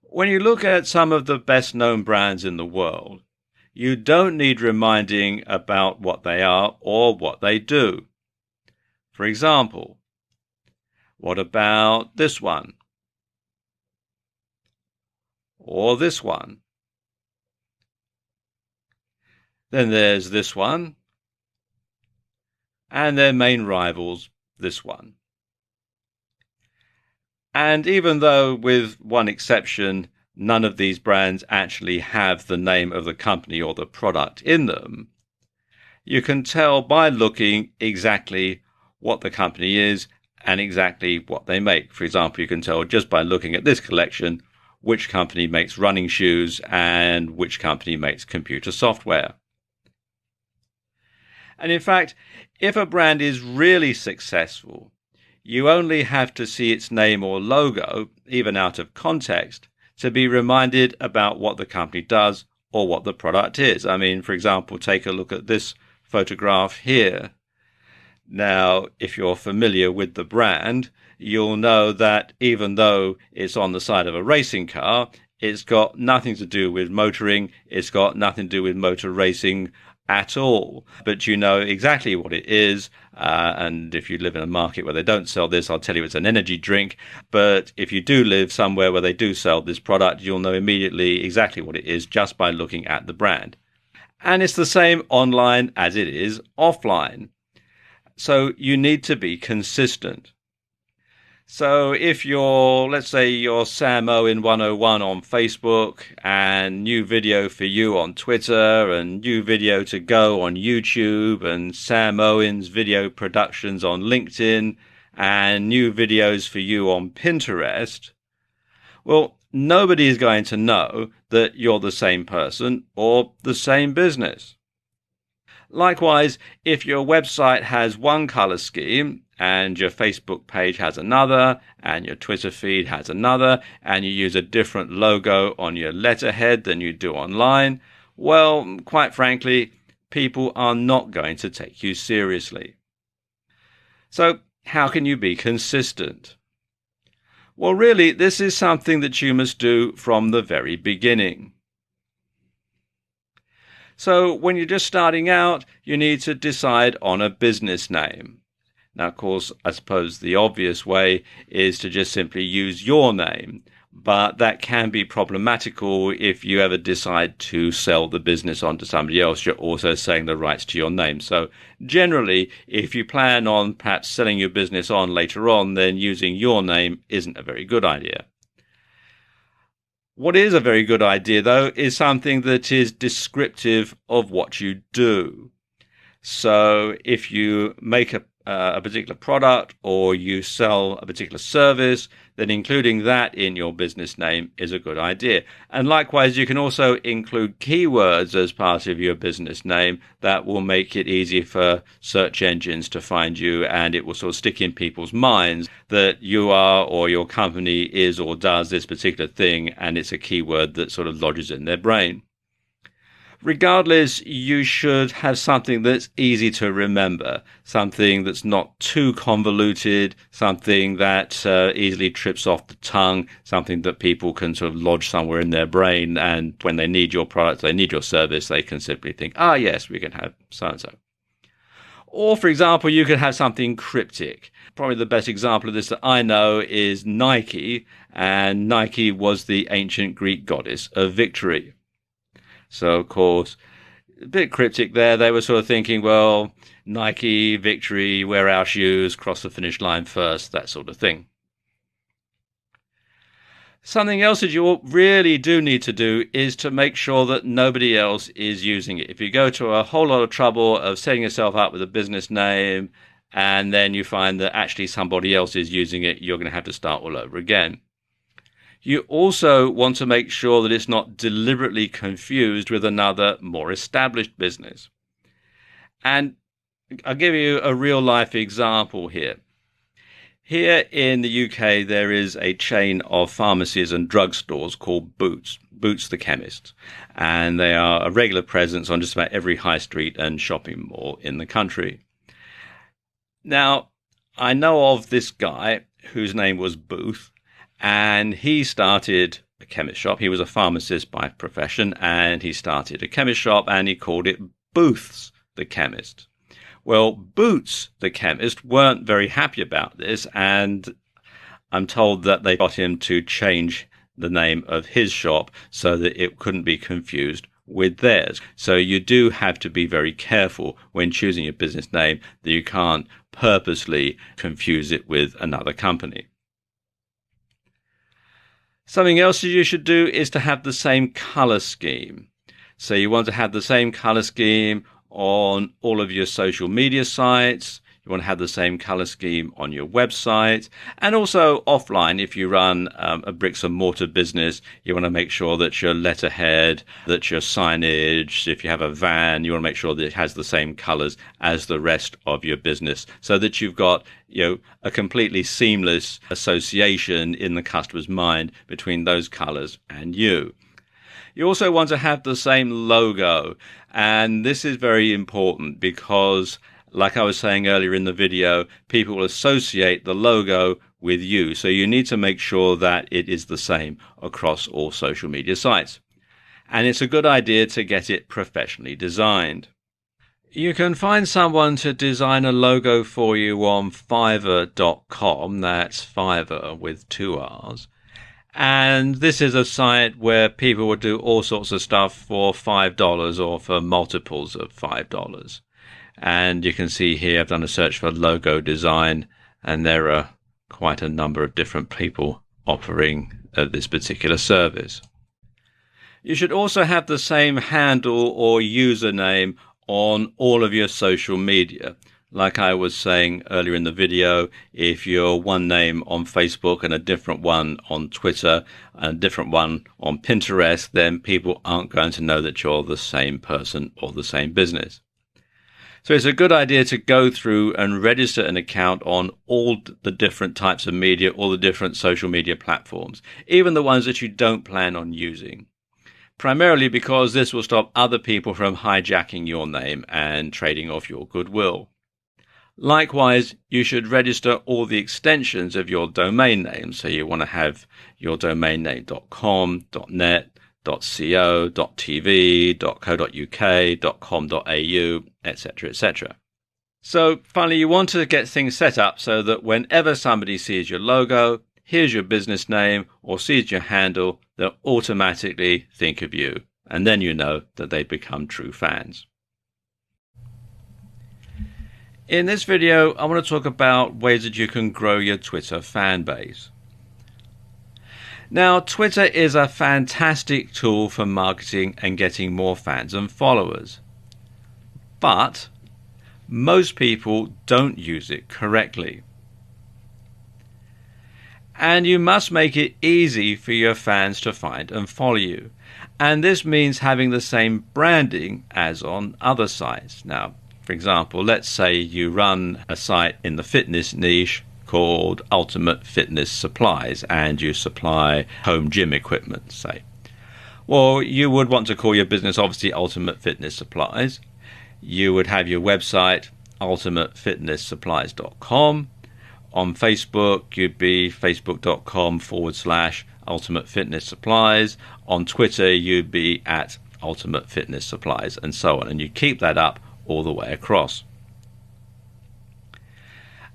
When you look at some of the best known brands in the world, you don't need reminding about what they are or what they do. For example, what about this one? Or this one? Then there's this one, and their main rivals, this one. And even though, with one exception, none of these brands actually have the name of the company or the product in them, you can tell by looking exactly what the company is and exactly what they make. For example, you can tell just by looking at this collection which company makes running shoes and which company makes computer software. And in fact, if a brand is really successful, you only have to see its name or logo, even out of context, to be reminded about what the company does or what the product is. I mean, for example, take a look at this photograph here. Now, if you're familiar with the brand, you'll know that even though it's on the side of a racing car, it's got nothing to do with motoring, it's got nothing to do with motor racing at all. But you know exactly what it is. And if you live in a market where they don't sell this, I'll tell you it's an energy drink. But if you do live somewhere where they do sell this product, you'll know immediately exactly what it is just by looking at the brand. And it's the same online as it is offline. So you need to be consistent. So if let's say you're Sam Owen 101 on Facebook and new video for you on Twitter and new video to go on YouTube and Sam Owen's video productions on LinkedIn and new videos for you on Pinterest, well, nobody is going to know that you're the same person or the same business. Likewise, if your website has one color scheme and your Facebook page has another and your Twitter feed has another and you use a different logo on your letterhead than you do online, well, quite frankly, people are not going to take you seriously. So how can you be consistent? Well, really, this is something that you must do from the very beginning. So when you're just starting out, you need to decide on a business name. Now, of course, I suppose the obvious way is to just simply use your name, but that can be problematical if you ever decide to sell the business on to somebody else. You're also selling the rights to your name. So generally, if you plan on perhaps selling your business on later on, then using your name isn't a very good idea. What is a very good idea, though, is something that is descriptive of what you do. So if you make a particular product or you sell a particular service, then including that in your business name is a good idea. And likewise, you can also include keywords as part of your business name that will make it easy for search engines to find you, and it will sort of stick in people's minds that you are or your company is or does this particular thing, and it's a keyword that sort of lodges in their brain. Regardless, you should have something that's easy to remember, something that's not too convoluted, something that easily trips off the tongue, something that people can sort of lodge somewhere in their brain, and when they need your product, they need your service, they can simply think, yes, we can have so-and-so. Or, for example, you could have something cryptic. Probably the best example of this that I know is Nike, and Nike was the ancient Greek goddess of victory. So, of course, a bit cryptic there. They were sort of thinking, well, Nike, victory, wear our shoes, cross the finish line first, that sort of thing. Something else that you really do need to do is to make sure that nobody else is using it. If you go to a whole lot of trouble of setting yourself up with a business name and then you find that actually somebody else is using it, you're going to have to start all over again. You also want to make sure that it's not deliberately confused with another more established business. And I'll give you a real life example here. Here in the UK, there is a chain of pharmacies and drugstores called Boots, Boots the Chemist. And they are a regular presence on just about every high street and shopping mall in the country. Now, I know of this guy whose name was Booth, and he started a chemist shop. He was a pharmacist by profession, and he started a chemist shop, and he called it Booths the Chemist. Well, Boots the Chemist weren't very happy about this, and I'm told that they got him to change the name of his shop so that it couldn't be confused with theirs. So you do have to be very careful when choosing your business name that you can't purposely confuse it with another company. Something else that you should do is to have the same color scheme. So you want to have the same color scheme on all of your social media sites. You want to have the same color scheme on your website, and also offline. If you run a bricks and mortar business, you want to make sure that your letterhead, that your signage, if you have a van, you want to make sure that it has the same colors as the rest of your business, so that you've got a completely seamless association in the customer's mind between those colors and you. You also want to have the same logo, and this is very important because, like I was saying earlier in the video, people will associate the logo with you. So you need to make sure that it is the same across all social media sites. And it's a good idea to get it professionally designed. You can find someone to design a logo for you on Fiverr.com. That's Fiverr with 2 R's. And this is a site where people will do all sorts of stuff for $5 or for multiples of $5. And you can see here I've done a search for logo design, and there are quite a number of different people offering this particular service. You should also have the same handle or username on all of your social media. Like I was saying earlier in the video, if you're one name on Facebook and a different one on Twitter and a different one on Pinterest, then people aren't going to know that you're the same person or the same business. So it's a good idea to go through and register an account on all the different types of media, all the different social media platforms, even the ones that you don't plan on using. Primarily because this will stop other people from hijacking your name and trading off your goodwill. Likewise, you should register all the extensions of your domain name. So you want to have your domain name .com, .net, .co, .tv, .co.uk, .com.au, etc., etc. So finally, you want to get things set up so that whenever somebody sees your logo, hears your business name, or sees your handle, they'll automatically think of you. And then you know that they've become true fans. In this video, I want to talk about ways that you can grow your Twitter fan base. Now, Twitter is a fantastic tool for marketing and getting more fans and followers. But most people don't use it correctly. And you must make it easy for your fans to find and follow you. And this means having the same branding as on other sites. Now, for example, let's say you run a site in the fitness niche called Ultimate Fitness Supplies, and you supply home gym equipment, say. Well, you would want to call your business obviously Ultimate Fitness Supplies. You would have your website ultimatefitnesssupplies.com. On Facebook, you'd be facebook.com/Ultimate Fitness Supplies. On Twitter, you'd be at Ultimate Fitness Supplies, and so on. And you keep that up all the way across.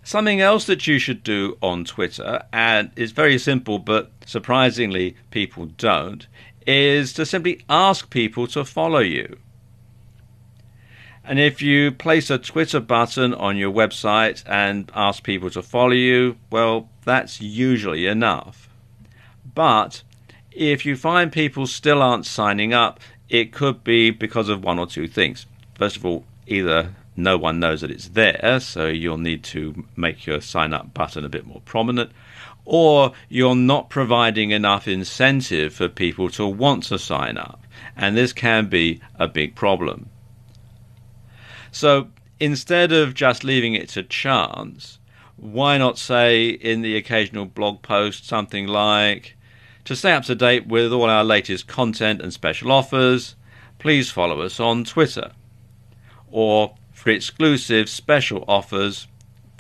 Something else that you should do on Twitter, and it's very simple, but surprisingly people don't, is to simply ask people to follow you. And if you place a Twitter button on your website and ask people to follow you, well, that's usually enough. But if you find people still aren't signing up, it could be because of one or two things. First of all, either no one knows that it's there, so you'll need to make your sign up button a bit more prominent, or you're not providing enough incentive for people to want to sign up, and this can be a big problem. So instead of just leaving it to chance, why not say in the occasional blog post something like, to stay up to date with all our latest content and special offers, please follow us on Twitter. Or for exclusive special offers,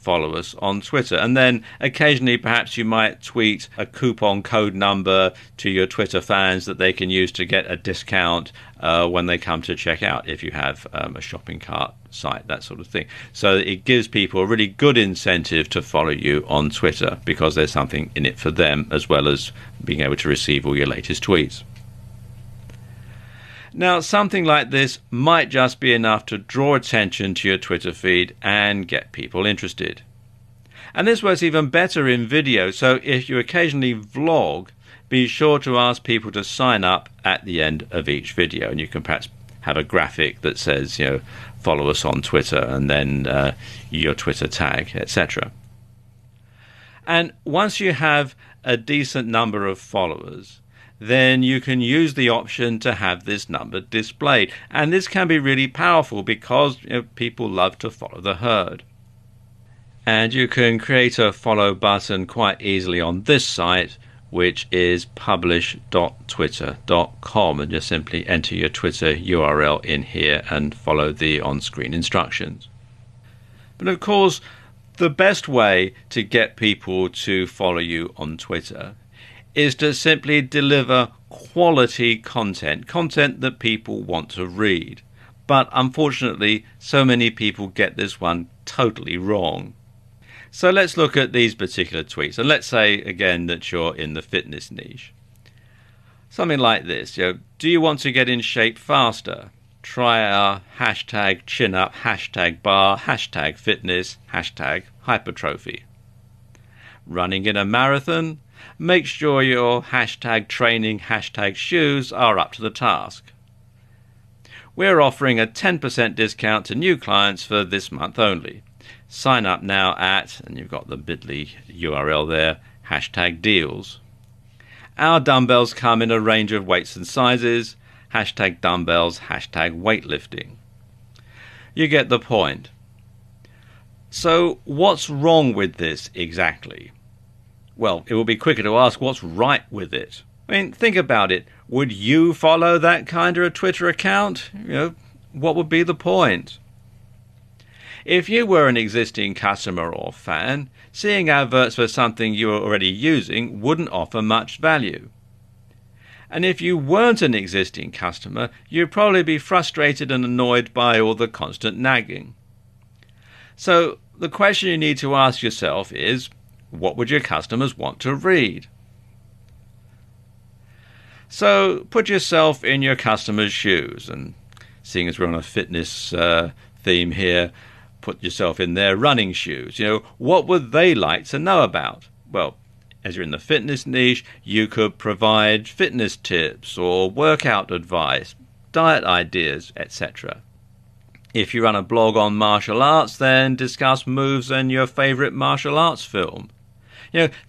follow us on Twitter. And then occasionally perhaps you might tweet a coupon code number to your Twitter fans that they can use to get a discount when they come to check out, if you have a shopping cart site, that sort of thing. So it gives people a really good incentive to follow you on Twitter because there's something in it for them, as well as being able to receive all your latest tweets. Now, something like this might just be enough to draw attention to your Twitter feed and get people interested. And this works even better in video, so if you occasionally vlog, be sure to ask people to sign up at the end of each video. And you can perhaps have a graphic that says, follow us on Twitter, and then your Twitter tag, etc. And once you have a decent number of followers, then you can use the option to have this number displayed. And this can be really powerful because people love to follow the herd. And you can create a follow button quite easily on this site, which is publish.twitter.com, and just simply enter your Twitter URL in here and follow the on-screen instructions. But of course, the best way to get people to follow you on Twitter is to simply deliver quality content that people want to read. But unfortunately, so many people get this one totally wrong. So let's look at these particular tweets. And let's say, again, that you're in the fitness niche. Something like this, do you want to get in shape faster? Try our hashtag chin up, hashtag bar, hashtag fitness, hashtag hypertrophy. Running in a marathon? Make sure your hashtag training, hashtag shoes are up to the task. We're offering a 10% discount to new clients for this month only. Sign up now at, and you've got the bit.ly URL there, hashtag deals. Our dumbbells come in a range of weights and sizes, hashtag dumbbells, hashtag weightlifting. You get the point. So what's wrong with this exactly? Well, it will be quicker to ask what's right with it. I mean, think about it. Would you follow that kind of a Twitter account? What would be the point? If you were an existing customer or fan, seeing adverts for something you were already using wouldn't offer much value. And if you weren't an existing customer, you'd probably be frustrated and annoyed by all the constant nagging. So the question you need to ask yourself is, what would your customers want to read? So put yourself in your customer's shoes, and seeing as we're on a fitness theme here, put yourself in their running shoes. What would they like to know about? Well, as you're in the fitness niche, you could provide fitness tips or workout advice, diet ideas, etc. If you run a blog on martial arts, then discuss moves and your favorite martial arts film.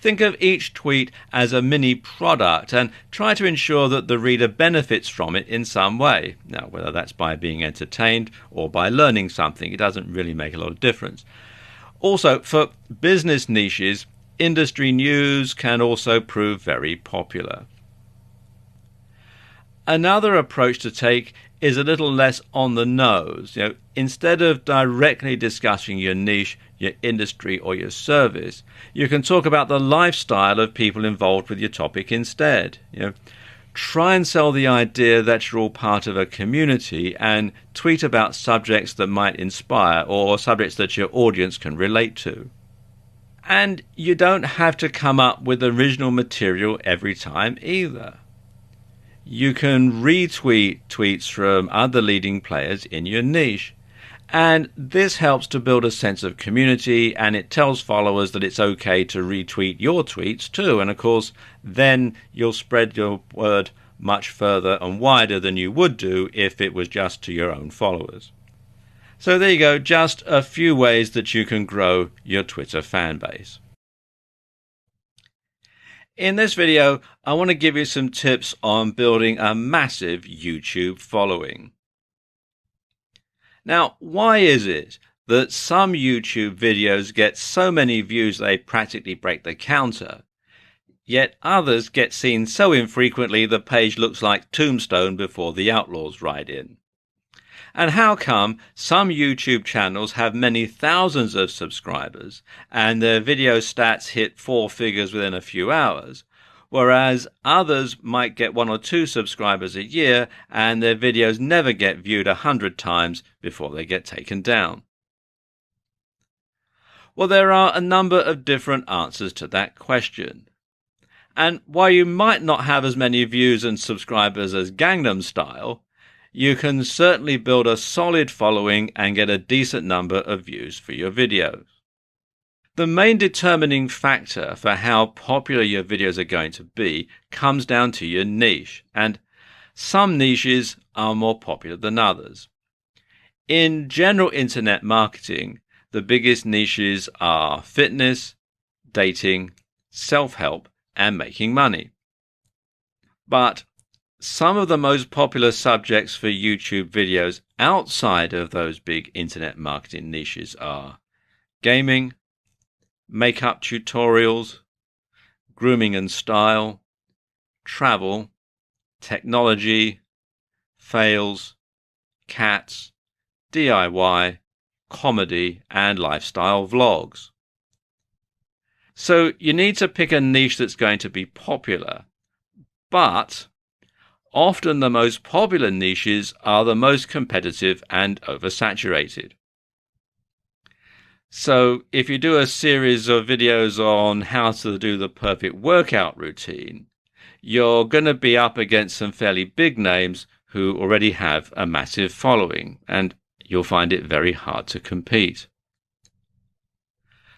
Think of each tweet as a mini product and try to ensure that the reader benefits from it in some way. Now, whether that's by being entertained or by learning something, it doesn't really make a lot of difference. Also, for business niches, industry news can also prove very popular. Another approach to take is a little less on the nose. Instead of directly discussing your niche, your industry, or your service, you can talk about the lifestyle of people involved with your topic instead. Try and sell the idea that you're all part of a community and tweet about subjects that might inspire or subjects that your audience can relate to. And you don't have to come up with original material every time either. You can retweet tweets from other leading players in your niche. And this helps to build a sense of community, and it tells followers that it's okay to retweet your tweets too. And of course, then you'll spread your word much further and wider than you would do if it was just to your own followers. So there you go, just a few ways that you can grow your Twitter fan base. In this video, I want to give you some tips on building a massive YouTube following. Now, why is it that some YouTube videos get so many views they practically break the counter, yet others get seen so infrequently the page looks like Tombstone before the Outlaws ride in? And how come some YouTube channels have many thousands of subscribers and their video stats hit four figures within a few hours, whereas others might get 1 or 2 subscribers a year and their videos never get viewed 100 times before they get taken down? Well, there are a number of different answers to that question. And while you might not have as many views and subscribers as Gangnam Style, you can certainly build a solid following and get a decent number of views for your videos. The main determining factor for how popular your videos are going to be comes down to your niche, and some niches are more popular than others. In general internet marketing, the biggest niches are fitness, dating, self-help, and making money. But some of the most popular subjects for YouTube videos outside of those big internet marketing niches are gaming, makeup tutorials, grooming and style, travel, technology, fails, cats, DIY, comedy, and lifestyle vlogs. So you need to pick a niche that's going to be popular, but often the most popular niches are the most competitive and oversaturated. So if you do a series of videos on how to do the perfect workout routine, you're going to be up against some fairly big names who already have a massive following, and you'll find it very hard to compete.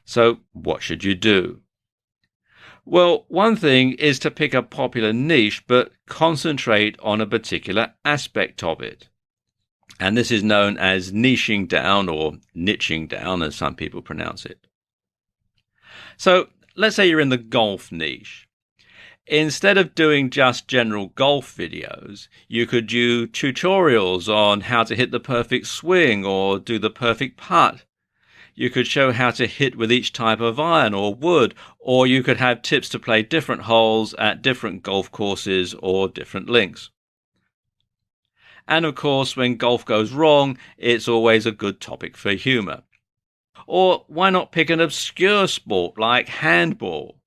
So what should you do? Well, one thing is to pick a popular niche, but concentrate on a particular aspect of it. And this is known as niching down, or niching down, as some people pronounce it. So let's say you're in the golf niche. Instead of doing just general golf videos, you could do tutorials on how to hit the perfect swing or do the perfect putt. You could show how to hit with each type of iron or wood, or you could have tips to play different holes at different golf courses or different links. And of course, when golf goes wrong, it's always a good topic for humor. Or why not pick an obscure sport like handball?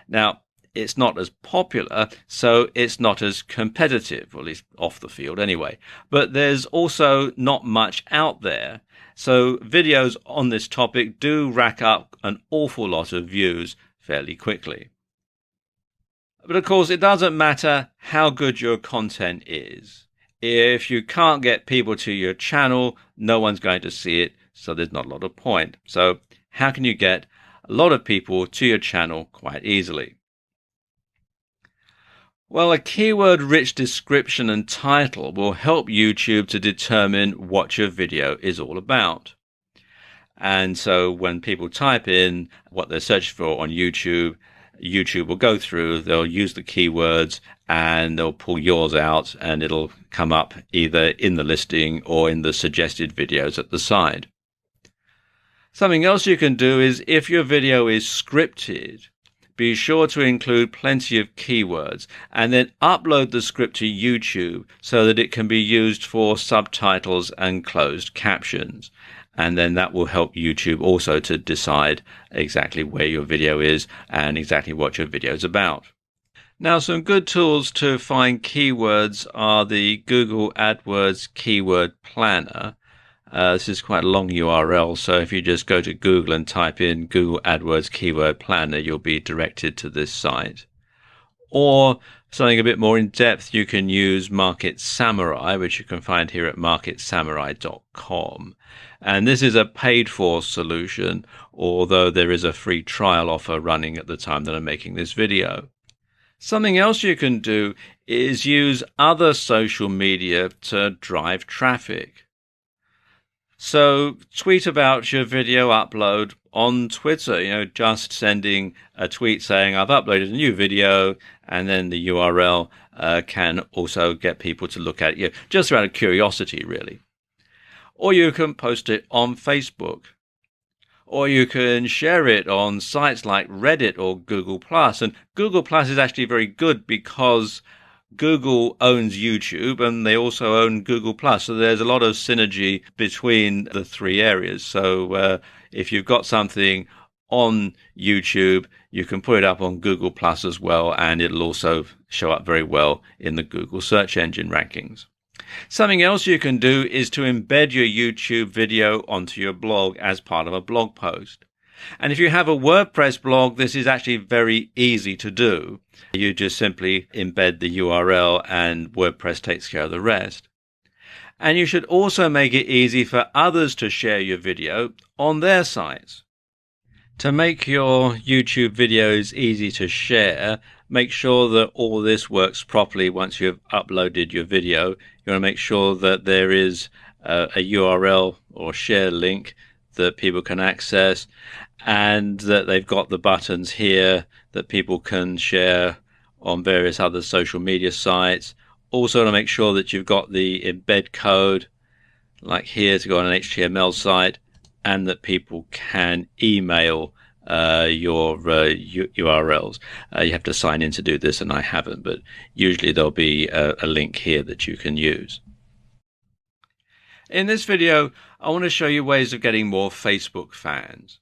Now, it's not as popular, so it's not as competitive, or at least off the field anyway. But there's also not much out there. So videos on this topic do rack up an awful lot of views fairly quickly. But of course, it doesn't matter how good your content is. If you can't get people to your channel, no one's going to see it, so there's not a lot of point. So how can you get a lot of people to your channel quite easily? Well, a keyword-rich description and title will help YouTube to determine what your video is all about. And so when people type in what they're searching for on YouTube, YouTube will go through, they'll use the keywords, and they'll pull yours out, and it'll come up either in the listing or in the suggested videos at the side. Something else you can do is, if your video is scripted, be sure to include plenty of keywords and then upload the script to YouTube so that it can be used for subtitles and closed captions. And then that will help YouTube also to decide exactly where your video is and exactly what your video is about. Now, some good tools to find keywords are the Google AdWords Keyword Planner. This is quite a long URL, so if you just go to Google and type in Google AdWords Keyword Planner, you'll be directed to this site. Or something a bit more in depth, you can use Market Samurai, which you can find here at marketsamurai.com. And this is a paid-for solution, although there is a free trial offer running at the time that I'm making this video. Something else you can do is use other social media to drive traffic. So tweet about your video upload on Twitter, just sending a tweet saying I've uploaded a new video, and then the URL can also get people to look at it, just out of curiosity, really. Or you can post it on Facebook. Or you can share it on sites like Reddit or Google+. And Google+ is actually very good because Google owns YouTube and they also own Google Plus. So there's a lot of synergy between the three areas. So if you've got something on YouTube, you can put it up on Google Plus as well, and it'll also show up very well in the Google search engine rankings. Something else you can do is to embed your YouTube video onto your blog as part of a blog post. And if you have a WordPress blog, this is actually very easy to do. You just simply embed the URL and WordPress takes care of the rest. And you should also make it easy for others to share your video on their sites. To make your YouTube videos easy to share, make sure that all this works properly once you've uploaded your video. You want to make sure that there is a URL or share link that people can access, and that they've got the buttons here that people can share on various other social media sites. Also to make sure that you've got the embed code, like here, to go on an HTML site, and that people can email your URLs. You have to sign in to do this, and I haven't, but usually there'll be a link here that you can use. In this video, I want to show you ways of getting more Facebook fans.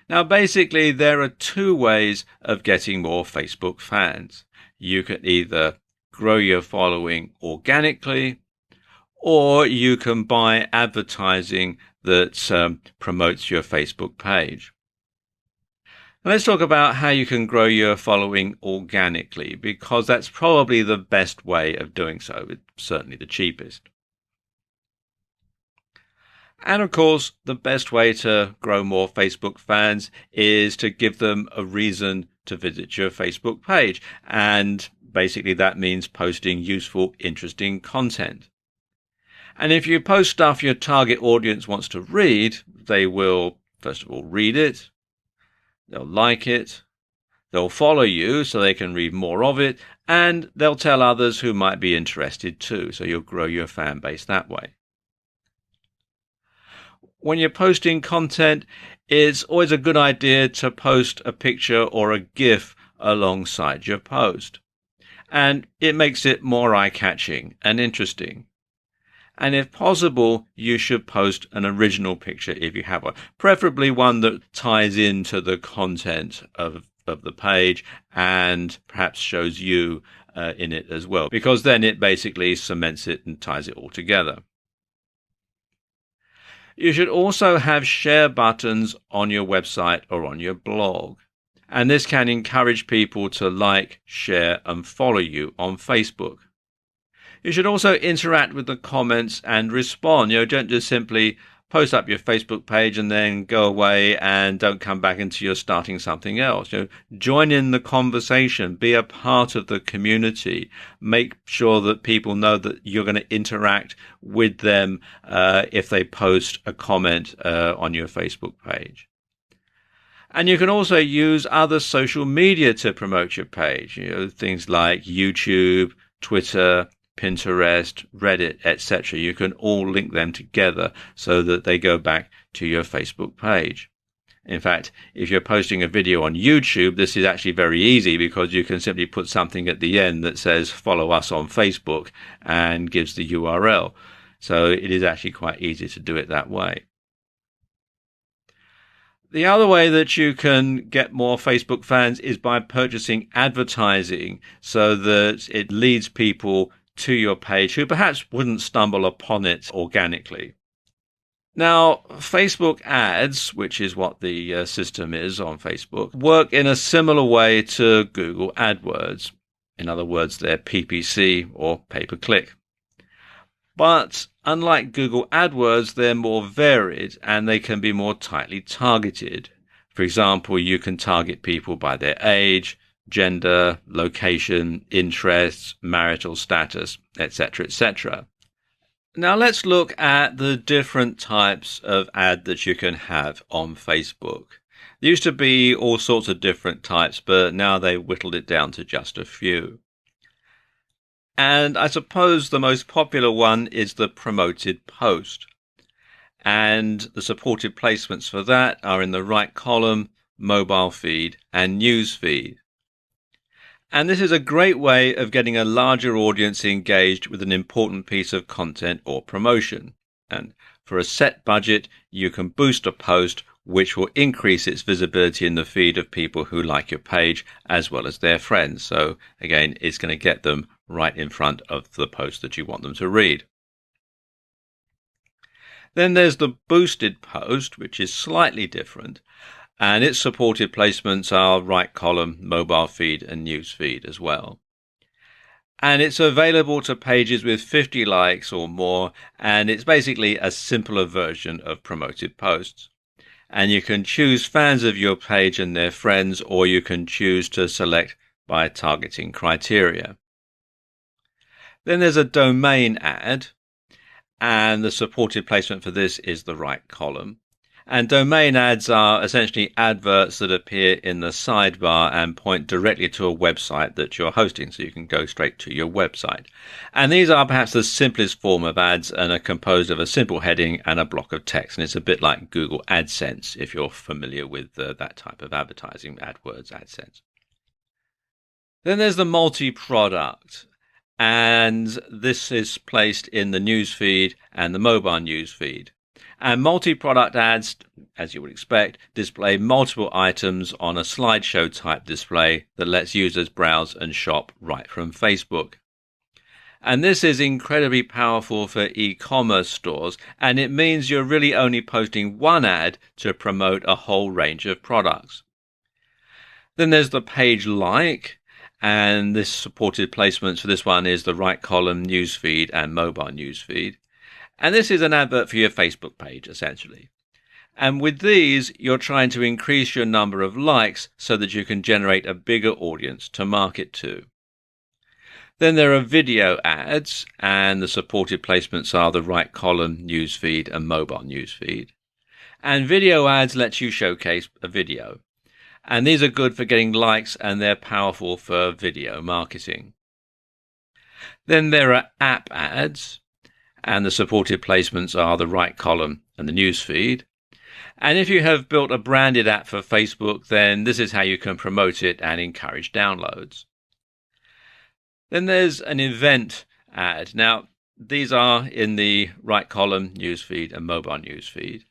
Now, basically, there are two ways of getting more Facebook fans. You can either grow your following organically, or you can buy advertising that promotes your Facebook page. Now, let's talk about how you can grow your following organically, because that's probably the best way of doing so. It's certainly the cheapest. And of course, the best way to grow more Facebook fans is to give them a reason to visit your Facebook page. And basically that means posting useful, interesting content. And if you post stuff your target audience wants to read, they will, first of all, read it. They'll like it. They'll follow you so they can read more of it. And they'll tell others who might be interested too. So you'll grow your fan base that way. When you're posting content, it's always a good idea to post a picture or a GIF alongside your post. And it makes it more eye-catching and interesting. And if possible, you should post an original picture if you have one, preferably one that ties into the content of the page and perhaps shows you in it as well, because then it basically cements it and ties it all together. You should also have share buttons on your website or on your blog. And this can encourage people to like, share, and follow you on Facebook. You should also interact with the comments and respond. Don't just simply post up your Facebook page and then go away and don't come back until you're starting something else. Join in the conversation, be a part of the community, make sure that people know that you're going to interact with them if they post a comment on your Facebook page. And you can also use other social media to promote your page, things like YouTube, Twitter, Pinterest, Reddit, etc. You can all link them together so that they go back to your Facebook page. In fact, if you're posting a video on YouTube, this is actually very easy because you can simply put something at the end that says follow us on Facebook and gives the URL. So it is actually quite easy to do it that way. The other way that you can get more Facebook fans is by purchasing advertising so that it leads people to your page who perhaps wouldn't stumble upon it organically. Now, Facebook ads, which is what the system is on Facebook, work in a similar way to Google AdWords. In other words, they're PPC or pay-per-click. But unlike Google AdWords, they're more varied and they can be more tightly targeted. For example, you can target people by their age, gender, location, interests, marital status, etc., etc. Now let's look at the different types of ad that you can have on Facebook. There used to be all sorts of different types, but now they've whittled it down to just a few. And I suppose the most popular one is the promoted post. And the supported placements for that are in the right column, mobile feed, and news feed. And this is a great way of getting a larger audience engaged with an important piece of content or promotion. And for a set budget, you can boost a post which will increase its visibility in the feed of people who like your page as well as their friends. So again, it's going to get them right in front of the post that you want them to read. Then there's the boosted post, which is slightly different. And its supported placements are right column, mobile feed, and news feed as well. And it's available to pages with 50 likes or more, and it's basically a simpler version of promoted posts. And you can choose fans of your page and their friends, or you can choose to select by targeting criteria. Then there's a domain ad, and the supported placement for this is the right column. And domain ads are essentially adverts that appear in the sidebar and point directly to a website that you're hosting, so you can go straight to your website. And these are perhaps the simplest form of ads and are composed of a simple heading and a block of text. And it's a bit like Google AdSense, if you're familiar with that type of advertising, AdWords, AdSense. Then there's the multi-product. And this is placed in the newsfeed and the mobile newsfeed. And multi-product ads, as you would expect, display multiple items on a slideshow type display that lets users browse and shop right from Facebook. And this is incredibly powerful for e-commerce stores, and it means you're really only posting one ad to promote a whole range of products. Then there's the page like, and this supported placements for this one is the right column, newsfeed, and mobile newsfeed. And this is an advert for your Facebook page, essentially. And with these, you're trying to increase your number of likes so that you can generate a bigger audience to market to. Then there are video ads, and the supported placements are the right column, newsfeed, and mobile newsfeed. And video ads let you showcase a video. And these are good for getting likes, and they're powerful for video marketing. Then there are app ads, and the supported placements are the right column and the news feed. And if you have built a branded app for Facebook, then this is how you can promote it and encourage downloads. Then there's an event ad. Now, these are in the right column, newsfeed, and mobile newsfeed.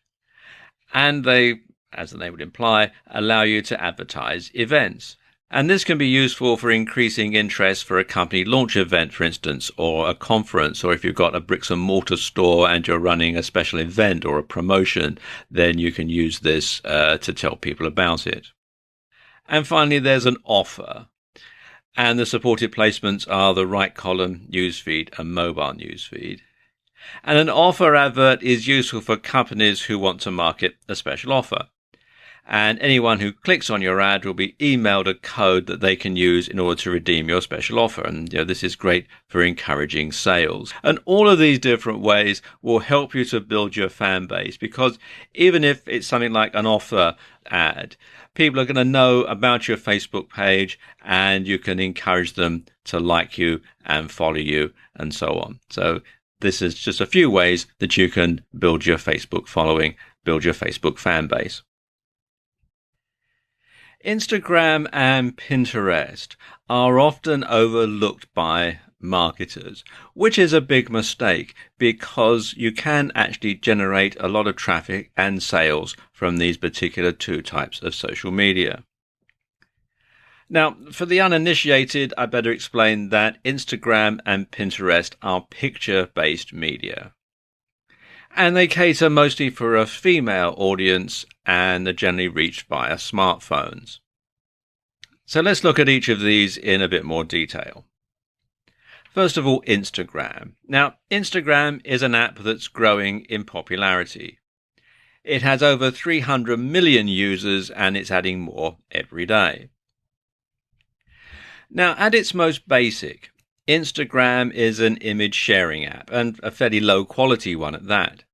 And they, as the name would imply, allow you to advertise events. And this can be useful for increasing interest for a company launch event, for instance, or a conference, or if you've got a bricks and mortar store and you're running a special event or a promotion, then you can use this to tell people about it. And finally, there's an offer. And the supported placements are the right column, newsfeed, and mobile newsfeed. And an offer advert is useful for companies who want to market a special offer. And anyone who clicks on your ad will be emailed a code that they can use in order to redeem your special offer. And this is great for encouraging sales. And all of these different ways will help you to build your fan base, because even if it's something like an offer ad, people are going to know about your Facebook page, and you can encourage them to like you and follow you and so on. So this is just a few ways that you can build your Facebook following, build your Facebook fan base. Instagram and Pinterest are often overlooked by marketers, which is a big mistake, because you can actually generate a lot of traffic and sales from these particular two types of social media. Now, for the uninitiated, I better explain that Instagram and Pinterest are picture-based media. And they cater mostly for a female audience and are generally reached via smartphones. So let's look at each of these in a bit more detail. First of all, Instagram. Now, Instagram is an app that's growing in popularity. It has over 300 million users, and it's adding more every day. Now, at its most basic, Instagram is an image sharing app, and a fairly low quality one at that.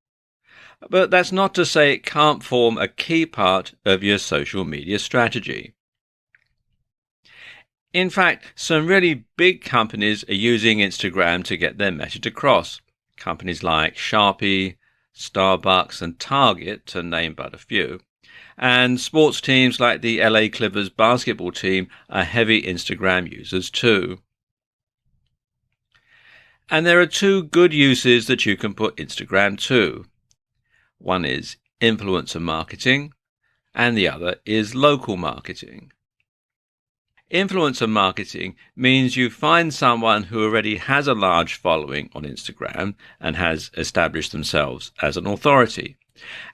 But that's not to say it can't form a key part of your social media strategy. In fact, some really big companies are using Instagram to get their message across. Companies like Sharpie, Starbucks, and Target, to name but a few. And sports teams like the LA Clippers basketball team are heavy Instagram users too. And there are two good uses that you can put Instagram to. One is influencer marketing, and the other is local marketing. Influencer marketing means you find someone who already has a large following on Instagram and has established themselves as an authority.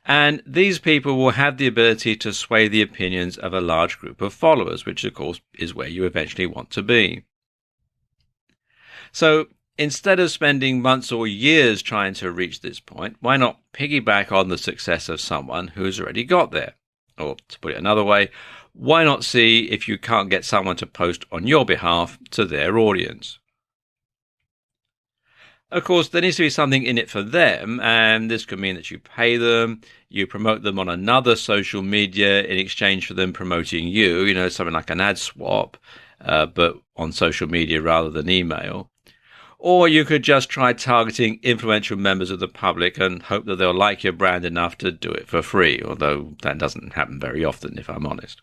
And these people will have the ability to sway the opinions of a large group of followers, which of course is where you eventually want to be. So instead of spending months or years trying to reach this point, why not piggyback on the success of someone who's already got there? Or to put it another way, why not see if you can't get someone to post on your behalf to their audience? Of course, there needs to be something in it for them, and this could mean that you pay them, you promote them on another social media in exchange for them promoting you, something like an ad swap, but on social media rather than email. Or you could just try targeting influential members of the public and hope that they'll like your brand enough to do it for free, although that doesn't happen very often, if I'm honest.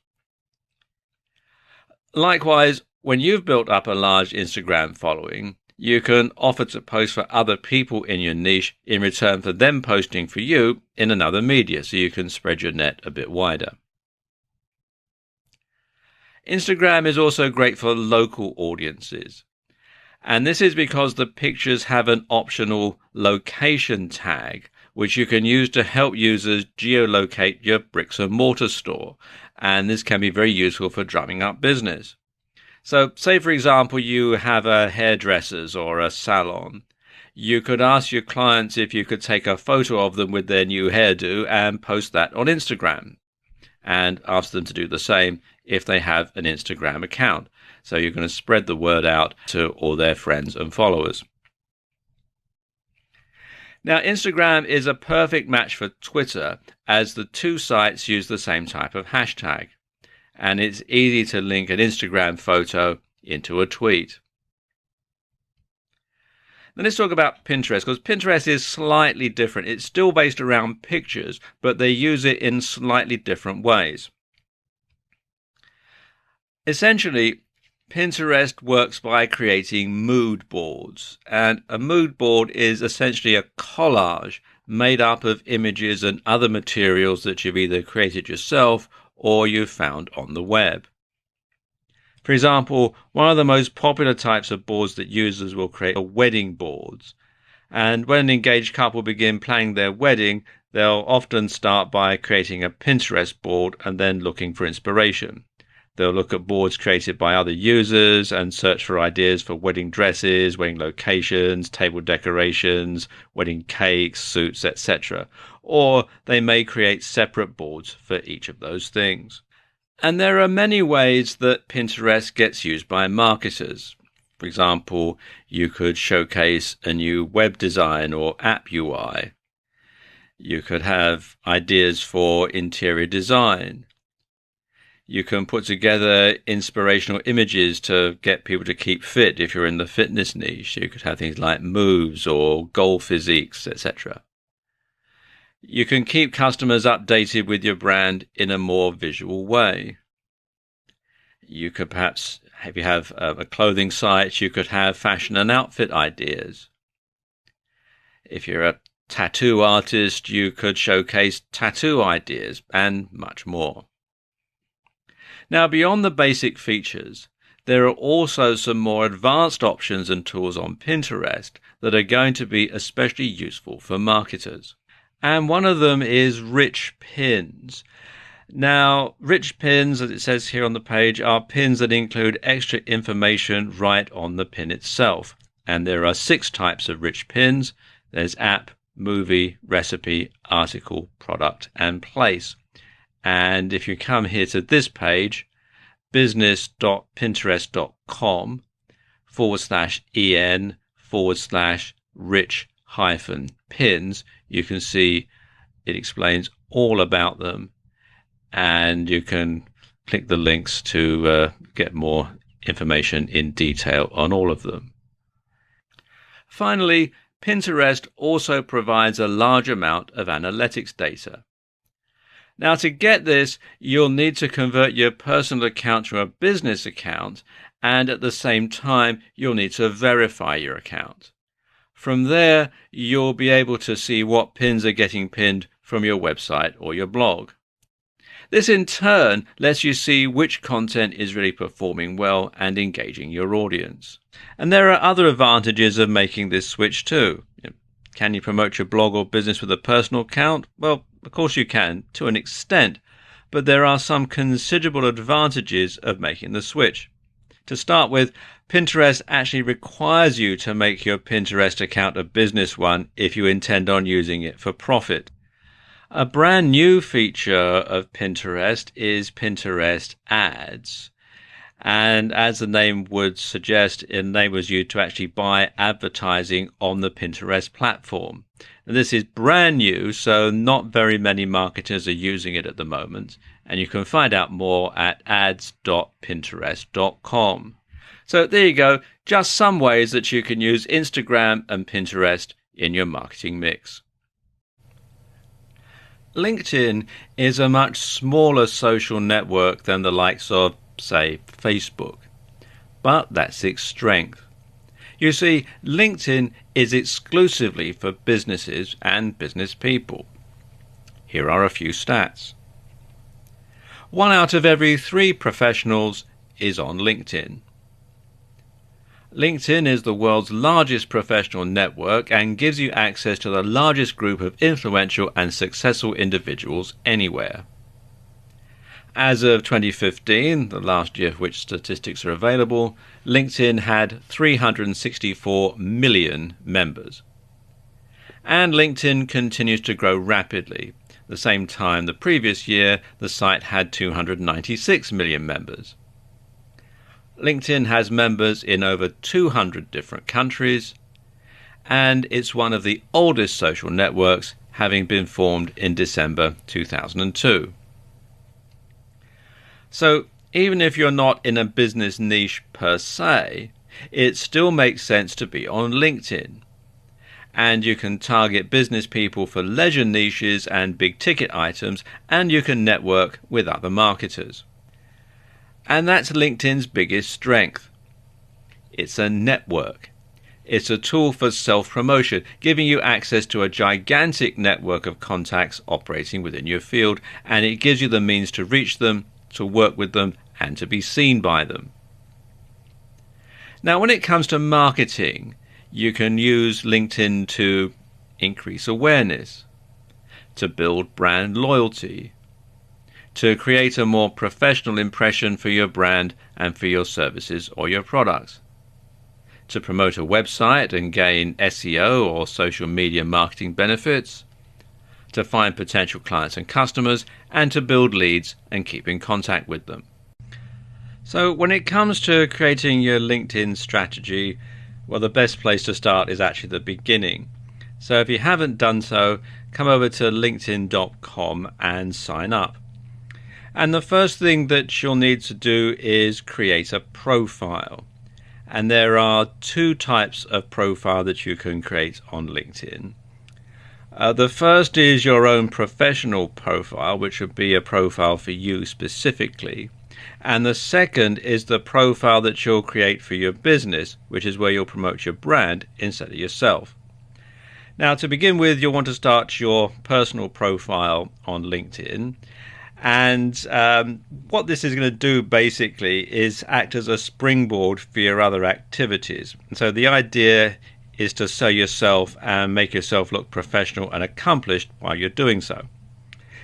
Likewise, when you've built up a large Instagram following, you can offer to post for other people in your niche in return for them posting for you in another media, so you can spread your net a bit wider. Instagram is also great for local audiences. And this is because the pictures have an optional location tag, which you can use to help users geolocate your bricks and mortar store. And this can be very useful for drumming up business. So say, for example, you have a hairdresser's or a salon. You could ask your clients if you could take a photo of them with their new hairdo and post that on Instagram, and ask them to do the same if they have an Instagram account. So you're going to spread the word out to all their friends and followers. Now, Instagram is a perfect match for Twitter, as the two sites use the same type of hashtag, and it's easy to link an Instagram photo into a tweet. Then let's talk about Pinterest, because Pinterest is slightly different. It's still based around pictures, but they use it in slightly different ways. Essentially, Pinterest works by creating mood boards, and a mood board is essentially a collage made up of images and other materials that you've either created yourself or you've found on the web. For example, one of the most popular types of boards that users will create are wedding boards. And when an engaged couple begin planning their wedding, they'll often start by creating a Pinterest board and then looking for inspiration. They'll look at boards created by other users and search for ideas for wedding dresses, wedding locations, table decorations, wedding cakes, suits, etc. Or they may create separate boards for each of those things. And there are many ways that Pinterest gets used by marketers. For example, you could showcase a new web design or app UI. You could have ideas for interior design. You can put together inspirational images to get people to keep fit if you're in the fitness niche. You could have things like moves or goal physiques, etc. You can keep customers updated with your brand in a more visual way. You could perhaps, if you have a clothing site, you could have fashion and outfit ideas. If you're a tattoo artist, you could showcase tattoo ideas and much more. Now, beyond the basic features, there are also some more advanced options and tools on Pinterest that are going to be especially useful for marketers. And one of them is rich pins. Now, rich pins, as it says here on the page, are pins that include extra information right on the pin itself. And there are 6 types of rich pins. There's app, movie, recipe, article, product, and place. And if you come here to this page, business.pinterest.com/en/rich-pins, you can see it explains all about them, and you can click the links to get more information in detail on all of them. Finally, Pinterest also provides a large amount of analytics data. Now, to get this, you'll need to convert your personal account to a business account, and at the same time, you'll need to verify your account. From there, you'll be able to see what pins are getting pinned from your website or your blog. This in turn lets you see which content is really performing well and engaging your audience. And there are other advantages of making this switch too. Can you promote your blog or business with a personal account? Well, of course you can, to an extent, but there are some considerable advantages of making the switch. To start with, Pinterest actually requires you to make your Pinterest account a business one if you intend on using it for profit. A brand new feature of Pinterest is Pinterest Ads. And as the name would suggest, it enables you to actually buy advertising on the Pinterest platform. And this is brand new, so not very many marketers are using it at the moment. And you can find out more at ads.pinterest.com. So there you go, just some ways that you can use Instagram and Pinterest in your marketing mix. LinkedIn is a much smaller social network than the likes of, say, Facebook. But that's its strength. You see, LinkedIn is exclusively for businesses and business people. Here are a few stats. 1 out of every 3 professionals is on LinkedIn. LinkedIn is the world's largest professional network and gives you access to the largest group of influential and successful individuals anywhere. As of 2015, the last year of which statistics are available, LinkedIn had 364 million members. And LinkedIn continues to grow rapidly. At the same time the previous year, the site had 296 million members. LinkedIn has members in over 200 different countries, and it's one of the oldest social networks, having been formed in December 2002. So even if you're not in a business niche per se, it still makes sense to be on LinkedIn. And you can target business people for leisure niches and big ticket items, and you can network with other marketers. And that's LinkedIn's biggest strength. It's a network. It's a tool for self-promotion, giving you access to a gigantic network of contacts operating within your field, and it gives you the means to reach them, to work with them, and to be seen by them. Now, when it comes to marketing, you can use LinkedIn to increase awareness, to build brand loyalty, to create a more professional impression for your brand and for your services or your products, to promote a website and gain SEO or social media marketing benefits, to find potential clients and customers, and to build leads and keep in contact with them. So when it comes to creating your LinkedIn strategy, well, the best place to start is actually the beginning. So if you haven't done so, come over to linkedin.com and sign up. And the first thing that you'll need to do is create a profile. And there are 2 types of profile that you can create on LinkedIn. The first is your own professional profile, which would be a profile for you specifically. And the second is the profile that you'll create for your business, which is where you'll promote your brand instead of yourself. Now, to begin with, you'll want to start your personal profile on LinkedIn. And what this is going to do basically is act as a springboard for your other activities. And so the idea is to sell yourself and make yourself look professional and accomplished while you're doing so.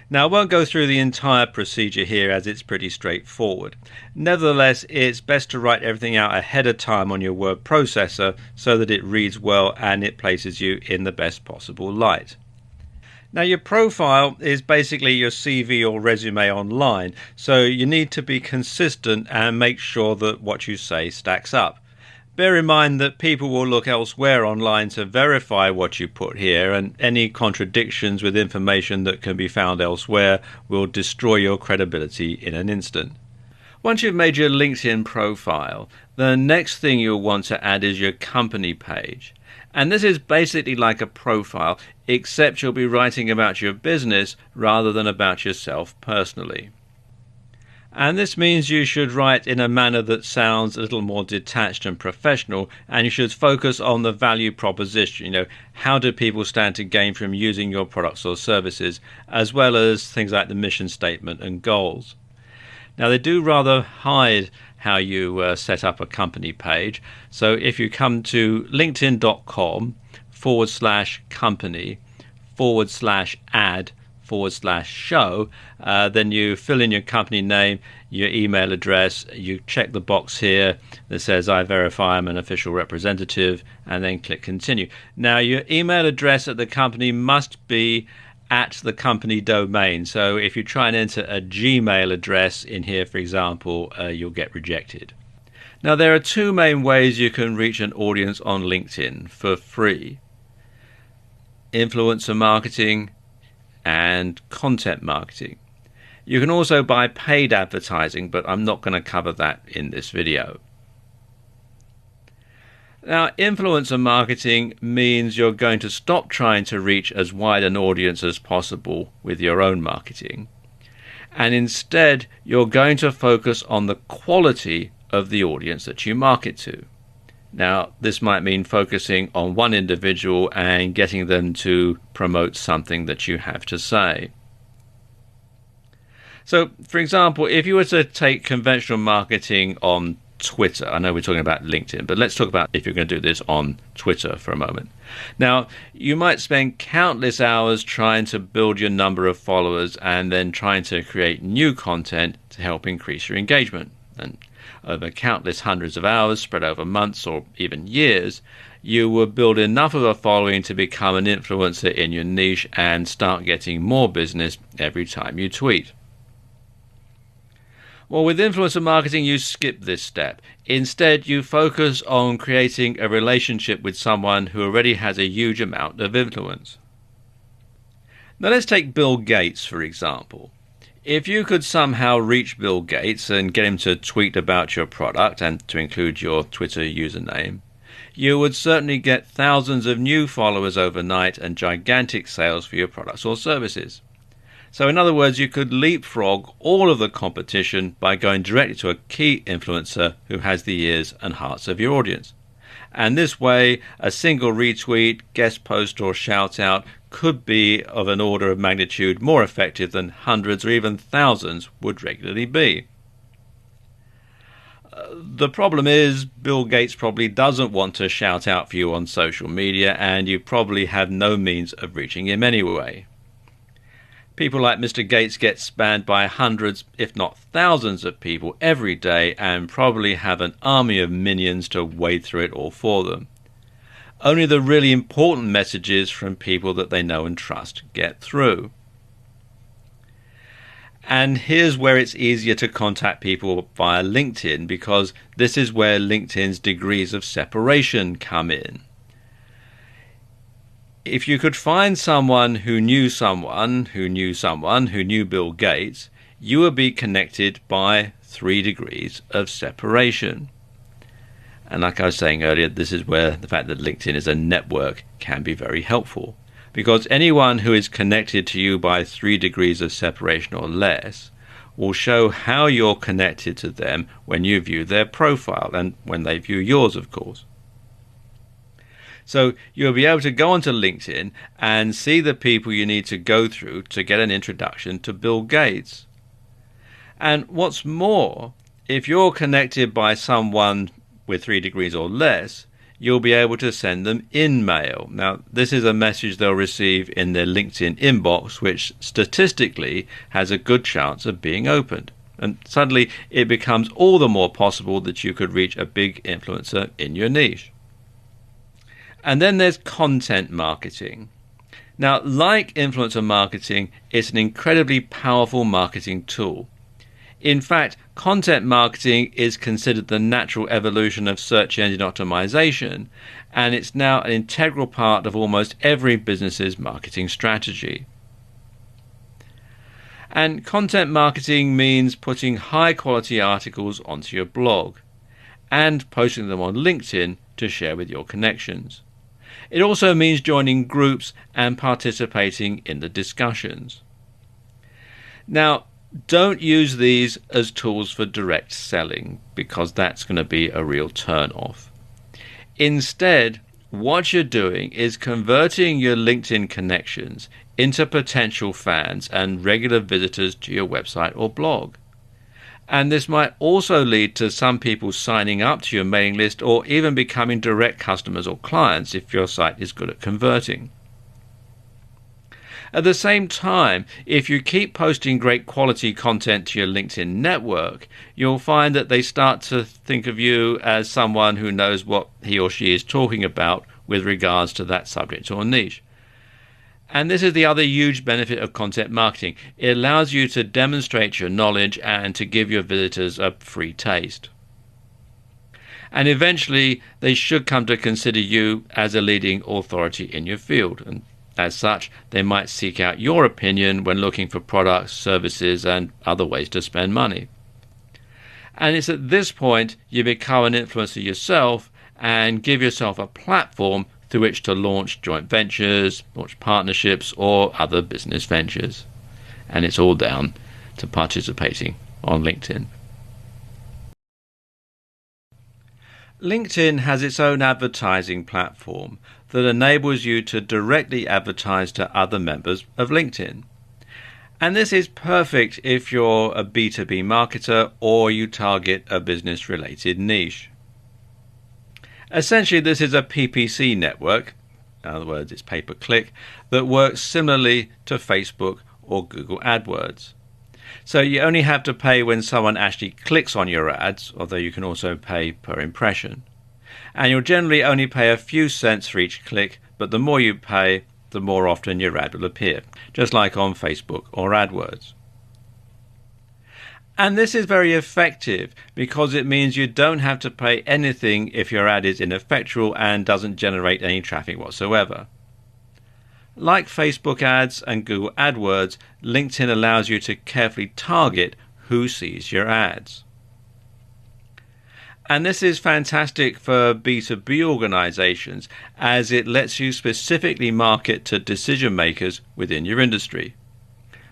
Now, I won't go through the entire procedure here as it's pretty straightforward. Nevertheless, it's best to write everything out ahead of time on your word processor so that it reads well and it places you in the best possible light. Now, your profile is basically your CV or resume online, so you need to be consistent and make sure that what you say stacks up. Bear in mind that people will look elsewhere online to verify what you put here, and any contradictions with information that can be found elsewhere will destroy your credibility in an instant. Once you've made your LinkedIn profile, the next thing you'll want to add is your company page. And this is basically like a profile, except you'll be writing about your business rather than about yourself personally. And this means you should write in a manner that sounds a little more detached and professional, and you should focus on the value proposition. How do people stand to gain from using your products or services, as well as things like the mission statement and goals. Now, they do rather hide how you set up a company page. So if you come to linkedin.com/company/add/show, then you fill in your company name, your email address, you check the box here that says I verify I'm an official representative, and then click continue. Now, your email address at the company must be at the company domain. So if you try and enter a Gmail address in here, for example, you'll get rejected. Now, there are two main ways you can reach an audience on LinkedIn for free: influencer marketing and content marketing. You can also buy paid advertising, but I'm not going to cover that in this video. Now, influencer marketing means you're going to stop trying to reach as wide an audience as possible with your own marketing, and instead you're going to focus on the quality of the audience that you market to. Now, this might mean focusing on one individual and getting them to promote something that you have to say. So, for example, if you were to take conventional marketing on Twitter, I know we're talking about LinkedIn, but let's talk about if you're going to do this on Twitter for a moment. Now, you might spend countless hours trying to build your number of followers and then trying to create new content to help increase your engagement. And over countless hundreds of hours spread over months or even years, you will build enough of a following to become an influencer in your niche and start getting more business every time you tweet. Well, with influencer marketing, you skip this step. Instead, you focus on creating a relationship with someone who already has a huge amount of influence. Now, let's take Bill Gates, for example. If you could somehow reach Bill Gates and get him to tweet about your product and to include your Twitter username, you would certainly get thousands of new followers overnight and gigantic sales for your products or services. So in other words, you could leapfrog all of the competition by going directly to a key influencer who has the ears and hearts of your audience. And this way, a single retweet, guest post or shout out could be of an order of magnitude more effective than hundreds or even thousands would regularly be. The problem is Bill Gates probably doesn't want to shout out for you on social media, and you probably have no means of reaching him anyway. People like Mr. Gates get spammed by hundreds, if not thousands of people every day and probably have an army of minions to wade through it all for them. Only the really important messages from people that they know and trust get through. And here's where it's easier to contact people via LinkedIn, because this is where LinkedIn's degrees of separation come in. If you could find someone who knew someone who knew someone who knew Bill Gates, you would be connected by 3 degrees of separation. And like I was saying earlier, this is where the fact that LinkedIn is a network can be very helpful, because anyone who is connected to you by 3 degrees of separation or less will show how you're connected to them when you view their profile and when they view yours, of course. So you'll be able to go onto LinkedIn and see the people you need to go through to get an introduction to Bill Gates. And what's more, if you're connected by someone with 3 degrees or less, you'll be able to send them InMail. Now, this is a message they'll receive in their LinkedIn inbox, which statistically has a good chance of being opened. And suddenly it becomes all the more possible that you could reach a big influencer in your niche. And then there's content marketing. Now, like influencer marketing, it's an incredibly powerful marketing tool. In fact, content marketing is considered the natural evolution of search engine optimization, and it's now an integral part of almost every business's marketing strategy. And content marketing means putting high quality articles onto your blog and posting them on LinkedIn to share with your connections. It also means joining groups and participating in the discussions. Now, don't use these as tools for direct selling, because that's going to be a real turn-off. Instead, what you're doing is converting your LinkedIn connections into potential fans and regular visitors to your website or blog. And this might also lead to some people signing up to your mailing list or even becoming direct customers or clients if your site is good at converting. At the same time, if you keep posting great quality content to your LinkedIn network, you'll find that they start to think of you as someone who knows what he or she is talking about with regards to that subject or niche. And this is the other huge benefit of content marketing. It allows you to demonstrate your knowledge and to give your visitors a free taste. And eventually, they should come to consider you as a leading authority in your field. And as such, they might seek out your opinion when looking for products, services, and other ways to spend money. And it's at this point you become an influencer yourself and give yourself a platform through which to launch joint ventures, launch partnerships, or other business ventures. And it's all down to participating on LinkedIn. LinkedIn has its own advertising platform that enables you to directly advertise to other members of LinkedIn. And this is perfect if you're a B2B marketer or you target a business-related niche. Essentially, this is a PPC network, in other words, it's pay-per-click, that works similarly to Facebook or Google AdWords. So you only have to pay when someone actually clicks on your ads, although you can also pay per impression. And you'll generally only pay a few cents for each click, but the more you pay, the more often your ad will appear, just like on Facebook or AdWords. And this is very effective because it means you don't have to pay anything if your ad is ineffectual and doesn't generate any traffic whatsoever. Like Facebook ads and Google AdWords, LinkedIn allows you to carefully target who sees your ads. And this is fantastic for B2B organizations as it lets you specifically market to decision makers within your industry.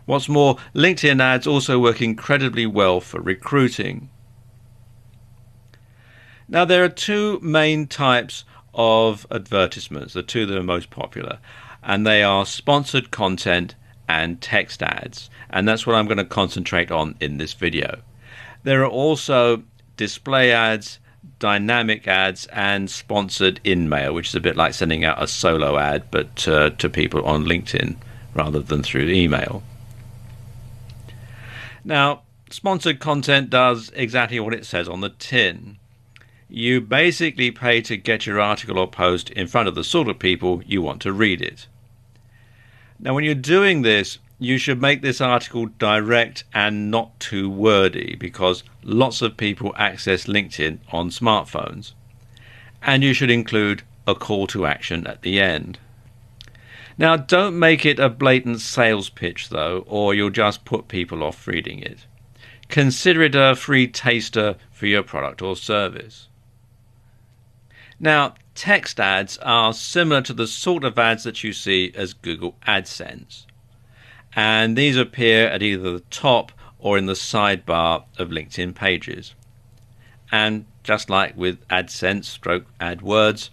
What's more, LinkedIn ads also work incredibly well for recruiting. Now, there are two main types of advertisements, the two that are most popular, and they are sponsored content and text ads. And that's what I'm going to concentrate on in this video. There are also display ads, dynamic ads, and sponsored in-mail, which is a bit like sending out a solo ad, but to people on LinkedIn rather than through email. Now, sponsored content does exactly what it says on the tin. You basically pay to get your article or post in front of the sort of people you want to read it. Now, when you're doing this, you should make this article direct and not too wordy, because lots of people access LinkedIn on smartphones. And you should include a call to action at the end. Now, don't make it a blatant sales pitch, though, or you'll just put people off reading it. Consider it a free taster for your product or service. Now, text ads are similar to the sort of ads that you see as Google AdSense. And these appear at either the top or in the sidebar of LinkedIn pages. And just like with AdSense / AdWords,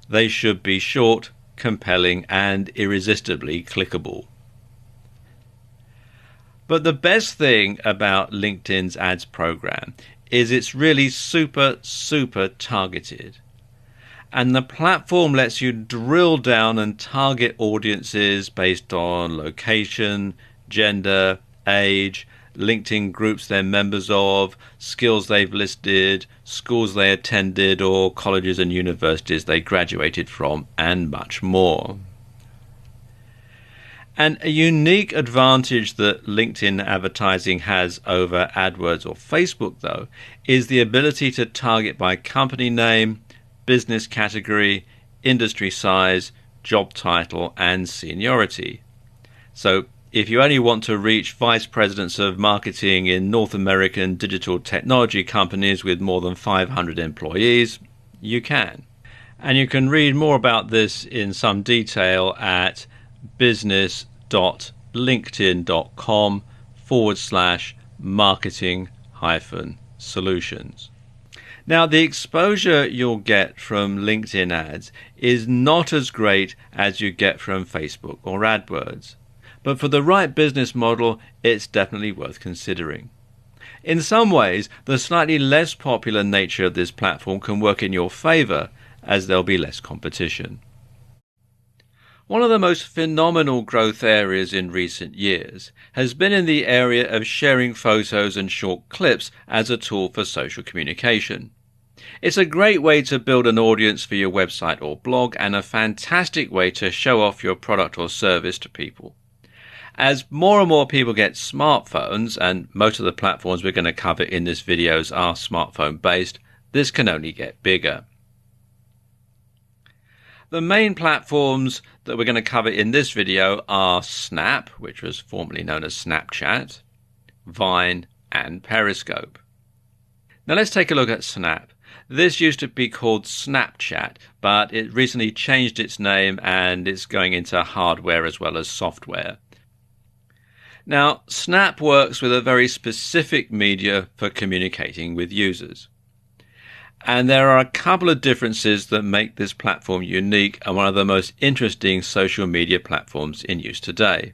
they should be short, compelling, and irresistibly clickable. But the best thing about LinkedIn's ads program is it's really super targeted. And the platform lets you drill down and target audiences based on location, gender, age, LinkedIn groups they're members of, skills they've listed, schools they attended, or colleges and universities they graduated from, and much more. And a unique advantage that LinkedIn advertising has over AdWords or Facebook, though, is the ability to target by company name, business category, industry size, job title, and seniority. So if you only want to reach vice presidents of marketing in North American digital technology companies with more than 500 employees, you can. And you can read more about this in some detail at business.linkedin.com/marketing-solutions. Now, the exposure you'll get from LinkedIn ads is not as great as you get from Facebook or AdWords. But for the right business model, it's definitely worth considering. In some ways, the slightly less popular nature of this platform can work in your favor, as there'll be less competition. One of the most phenomenal growth areas in recent years has been in the area of sharing photos and short clips as a tool for social communication. It's a great way to build an audience for your website or blog, and a fantastic way to show off your product or service to people. As more and more people get smartphones, and most of the platforms we're going to cover in this video are smartphone based, this can only get bigger. The main platforms that we're going to cover in this video are Snap, which was formerly known as Snapchat, Vine, and Periscope. Now let's take a look at Snap. This used to be called Snapchat, but it recently changed its name and it's going into hardware as well as software. Now, Snap works with a very specific media for communicating with users. And there are a couple of differences that make this platform unique and one of the most interesting social media platforms in use today.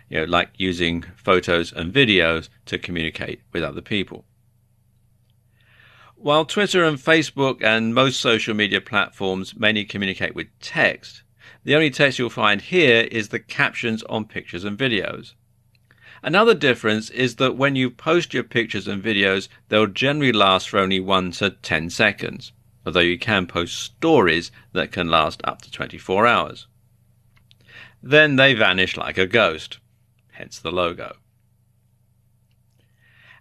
Like using photos and videos to communicate with other people. While Twitter and Facebook and most social media platforms mainly communicate with text, the only text you'll find here is the captions on pictures and videos. Another difference is that when you post your pictures and videos, they'll generally last for only 1 to 10 seconds, although you can post stories that can last up to 24 hours. Then they vanish like a ghost, hence the logo.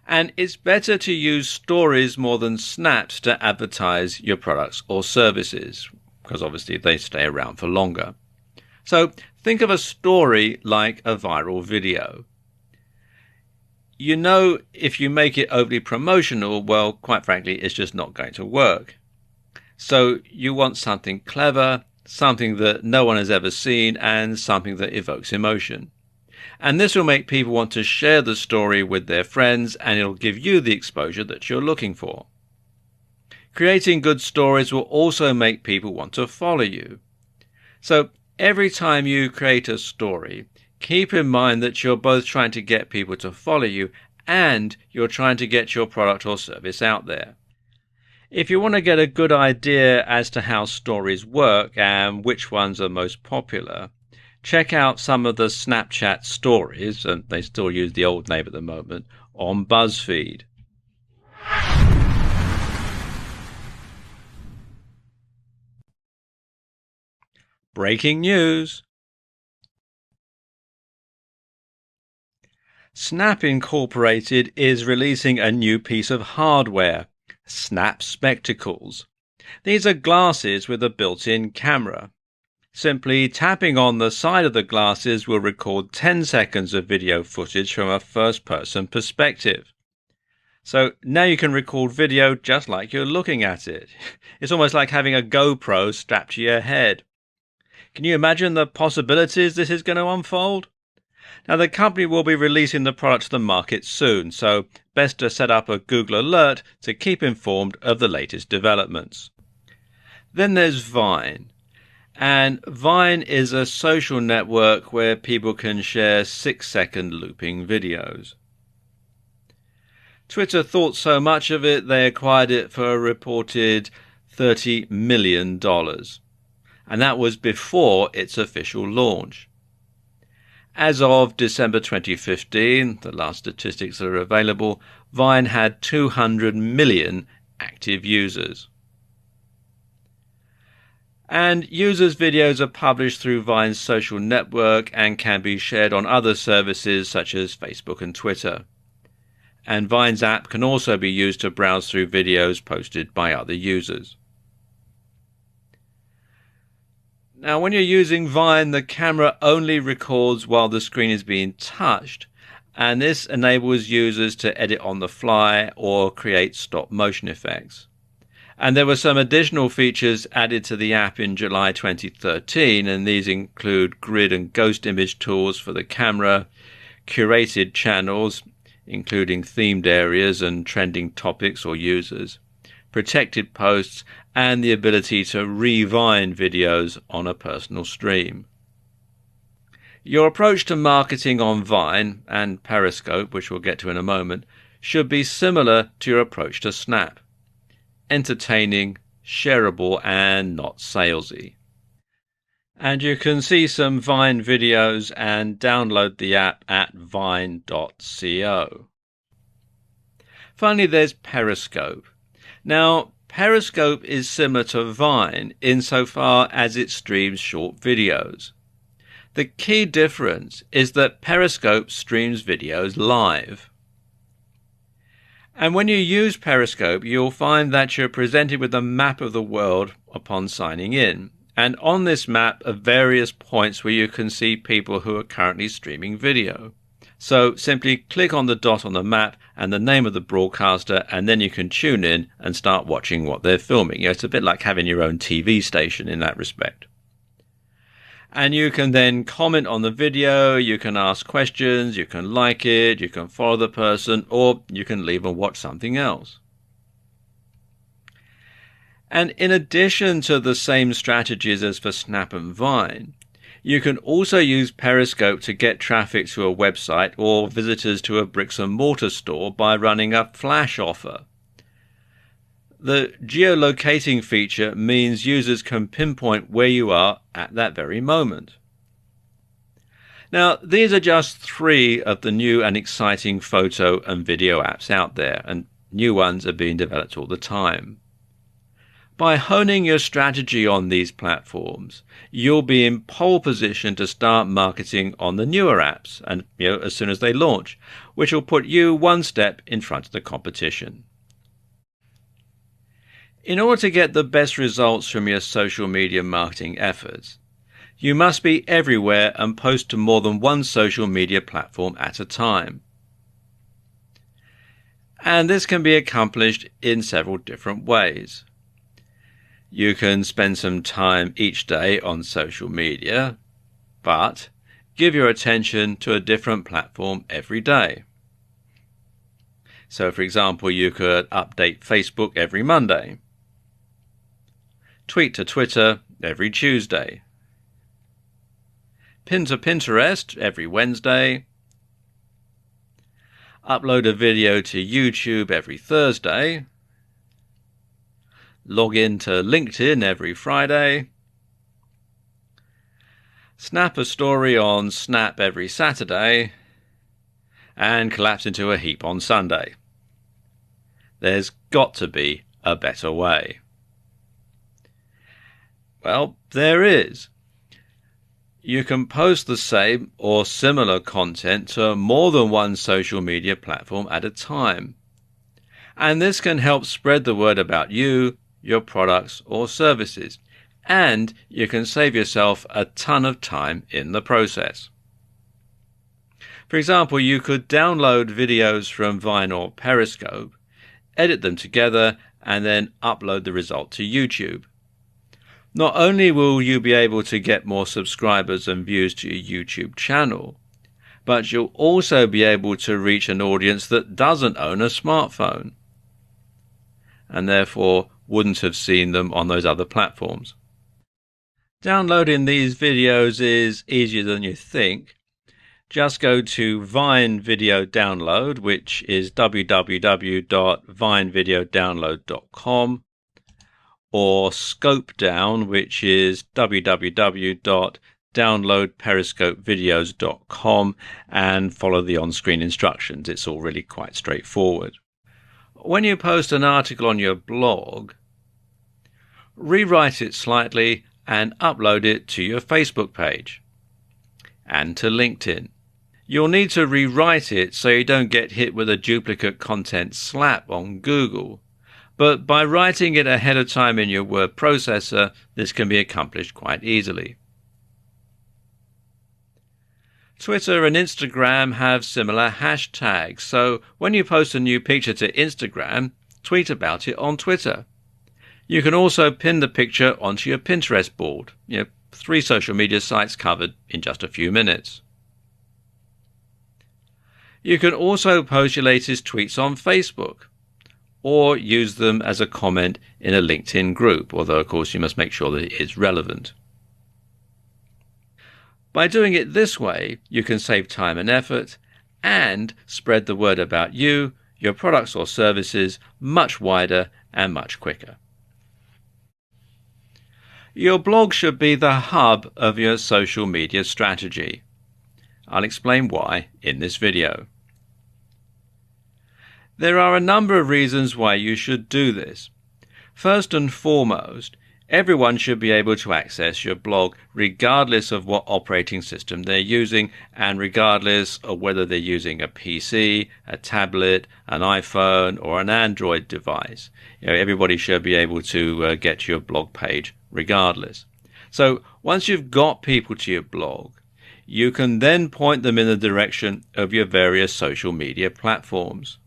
And it's better to use stories more than snaps to advertise your products or services, because obviously they stay around for longer. So think of a story like a viral video. If you make it overly promotional, well, quite frankly, it's just not going to work. So you want something clever, something that no one has ever seen, and something that evokes emotion. And this will make people want to share the story with their friends, and it'll give you the exposure that you're looking for. Creating good stories will also make people want to follow you. So every time you create a story, keep in mind that you're both trying to get people to follow you and you're trying to get your product or service out there. If you want to get a good idea as to how stories work and which ones are most popular, check out some of the Snapchat stories, and they still use the old name at the moment, on BuzzFeed. Breaking news. Snap Incorporated is releasing a new piece of hardware, Snap Spectacles. These are glasses with a built-in camera. Simply tapping on the side of the glasses will record 10 seconds of video footage from a first-person perspective. So now you can record video just like you're looking at it. It's almost like having a GoPro strapped to your head. Can you imagine the possibilities this is going to unfold? Now, the company will be releasing the product to the market soon, so best to set up a Google alert to keep informed of the latest developments. Then there's Vine. And Vine is a social network where people can share 6-second looping videos. Twitter thought so much of it, they acquired it for a reported $30 million. And that was before its official launch. As of December 2015, the last statistics that are available, Vine had 200 million active users. And users' videos are published through Vine's social network and can be shared on other services such as Facebook and Twitter. And Vine's app can also be used to browse through videos posted by other users. Now, when you're using Vine, the camera only records while the screen is being touched, and this enables users to edit on the fly or create stop motion effects. And there were some additional features added to the app in July 2013, and these include grid and ghost image tools for the camera, curated channels, including themed areas and trending topics or users, protected posts, and the ability to re-Vine videos on a personal stream. Your approach to marketing on Vine and Periscope, which we'll get to in a moment, should be similar to your approach to Snap. Entertaining, shareable, and not salesy. And you can see some Vine videos and download the app at vine.co. Finally, there's Periscope. Now, Periscope is similar to Vine insofar as it streams short videos. The key difference is that Periscope streams videos live. And when you use Periscope, you'll find that you're presented with a map of the world upon signing in. And on this map are various points where you can see people who are currently streaming video. So simply click on the dot on the map and the name of the broadcaster, and then you can tune in and start watching what they're filming. It's a bit like having your own TV station in that respect. And you can then comment on the video, you can ask questions, you can like it, you can follow the person, or you can leave and watch something else. And in addition to the same strategies as for Snap and Vine, you can also use Periscope to get traffic to a website or visitors to a bricks and mortar store by running a flash offer. The geolocating feature means users can pinpoint where you are at that very moment. Now, these are just 3 of the new and exciting photo and video apps out there, and new ones are being developed all the time. By honing your strategy on these platforms, you'll be in pole position to start marketing on the newer apps, and as soon as they launch, which will put you one step in front of the competition. In order to get the best results from your social media marketing efforts, you must be everywhere and post to more than one social media platform at a time. And this can be accomplished in several different ways. You can spend some time each day on social media, but give your attention to a different platform every day. So, for example, you could update Facebook every Monday, tweet to Twitter every Tuesday, pin to Pinterest every Wednesday, upload a video to YouTube every Thursday, log in to LinkedIn every Friday, snap a story on Snap every Saturday, and collapse into a heap on Sunday. There's got to be a better way. Well, there is. You can post the same or similar content to more than one social media platform at a time. And this can help spread the word about you, your products or services. And you can save yourself a ton of time in the process. For example, you could download videos from Vine or Periscope, edit them together, and then upload the result to YouTube. Not only will you be able to get more subscribers and views to your YouTube channel, but you'll also be able to reach an audience that doesn't own a smartphone and therefore wouldn't have seen them on those other platforms. Downloading these videos is easier than you think. Just go to Vine Video Download, which is www.vinevideodownload.com, or Scope Down, which is www.downloadperiscopevideos.com, and follow the on-screen instructions. It's all really quite straightforward. When you post an article on your blog, rewrite it slightly and upload it to your Facebook page and to LinkedIn. You'll need to rewrite it so you don't get hit with a duplicate content slap on Google, but by writing it ahead of time in your word processor, this can be accomplished quite easily. Twitter and Instagram have similar hashtags, so when you post a new picture to Instagram, tweet about it on Twitter. You can also pin the picture onto your Pinterest board. 3 social media sites covered in just a few minutes. You can also post your latest tweets on Facebook, or use them as a comment in a LinkedIn group, although of course you must make sure that it is relevant. By doing it this way, you can save time and effort and spread the word about you, your products or services much wider and much quicker. Your blog should be the hub of your social media strategy. I'll explain why in this video. There are a number of reasons why you should do this. First and foremost, everyone should be able to access your blog regardless of what operating system they're using and regardless of whether they're using a PC, a tablet, an iPhone or an Android device. Everybody should be able to get to your blog page regardless. So once you've got people to your blog, you can then point them in the direction of your various social media platforms.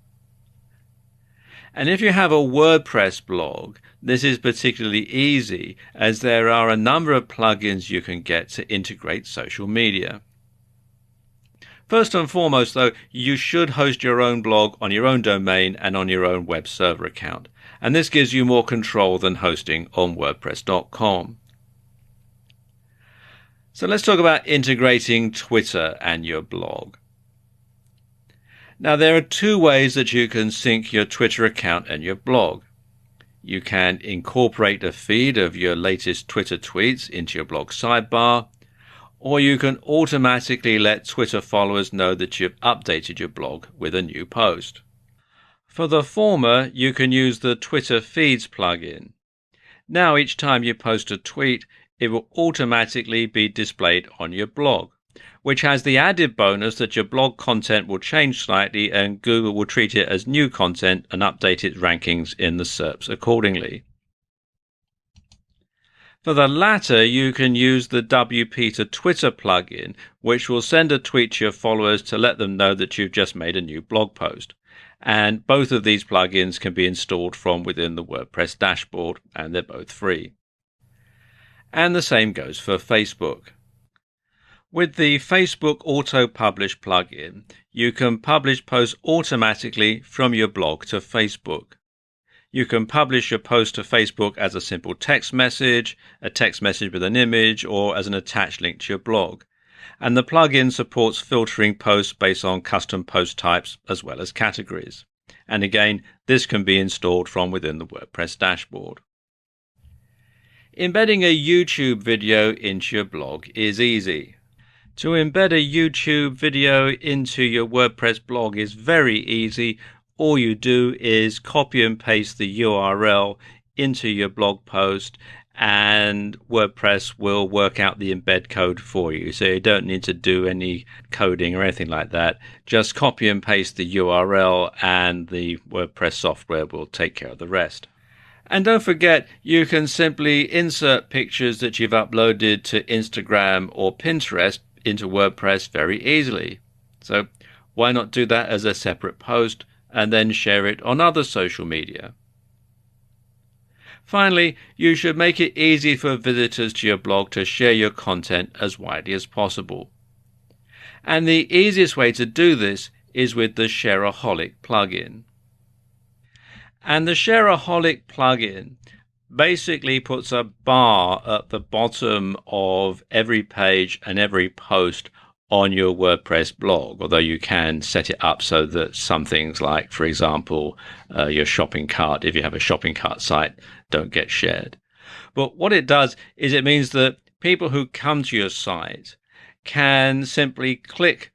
And if you have a WordPress blog, this is particularly easy as there are a number of plugins you can get to integrate social media. First and foremost, though, you should host your own blog on your own domain and on your own web server account. And this gives you more control than hosting on WordPress.com. So let's talk about integrating Twitter and your blog. Now, there are 2 ways that you can sync your Twitter account and your blog. You can incorporate a feed of your latest Twitter tweets into your blog sidebar, or you can automatically let Twitter followers know that you've updated your blog with a new post. For the former, you can use the Twitter Feeds plugin. Now, each time you post a tweet, it will automatically be displayed on your blog, which has the added bonus that your blog content will change slightly and Google will treat it as new content and update its rankings in the SERPs accordingly. For the latter, you can use the WP to Twitter plugin, which will send a tweet to your followers to let them know that you've just made a new blog post. And both of these plugins can be installed from within the WordPress dashboard, and they're both free. And the same goes for Facebook. With the Facebook Auto Publish plugin, you can publish posts automatically from your blog to Facebook. You can publish your post to Facebook as a simple text message, a text message with an image, or as an attached link to your blog. And the plugin supports filtering posts based on custom post types as well as categories. And again, this can be installed from within the WordPress dashboard. Embedding a YouTube video into your blog is easy. To embed a YouTube video into your WordPress blog is very easy. All you do is copy and paste the URL into your blog post and WordPress will work out the embed code for you. So you don't need to do any coding or anything like that. Just copy and paste the URL and the WordPress software will take care of the rest. And don't forget, you can simply insert pictures that you've uploaded to Instagram or Pinterest into WordPress very easily. So why not do that as a separate post and then share it on other social media? Finally, you should make it easy for visitors to your blog to share your content as widely as possible. And the easiest way to do this is with the Shareaholic plugin. And the Shareaholic plugin basically puts a bar at the bottom of every page and every post on your WordPress blog, although you can set it up so that some things like, for example, your shopping cart, if you have a shopping cart site, don't get shared. But what it does is it means that people who come to your site can simply click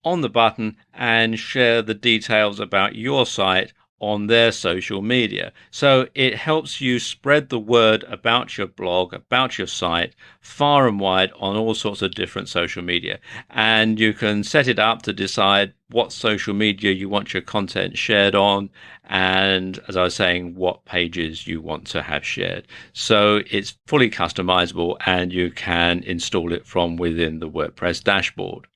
on the button and share the details about your site on their social media. So it helps you spread the word about your blog, about your site, far and wide on all sorts of different social media. And you can set it up to decide what social media you want your content shared on, and as I was saying, what pages you want to have shared. So it's fully customizable and you can install it from within the WordPress dashboard.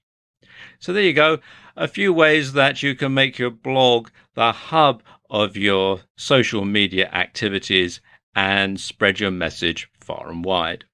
So there you go, a few ways that you can make your blog the hub of your social media activities and spread your message far and wide.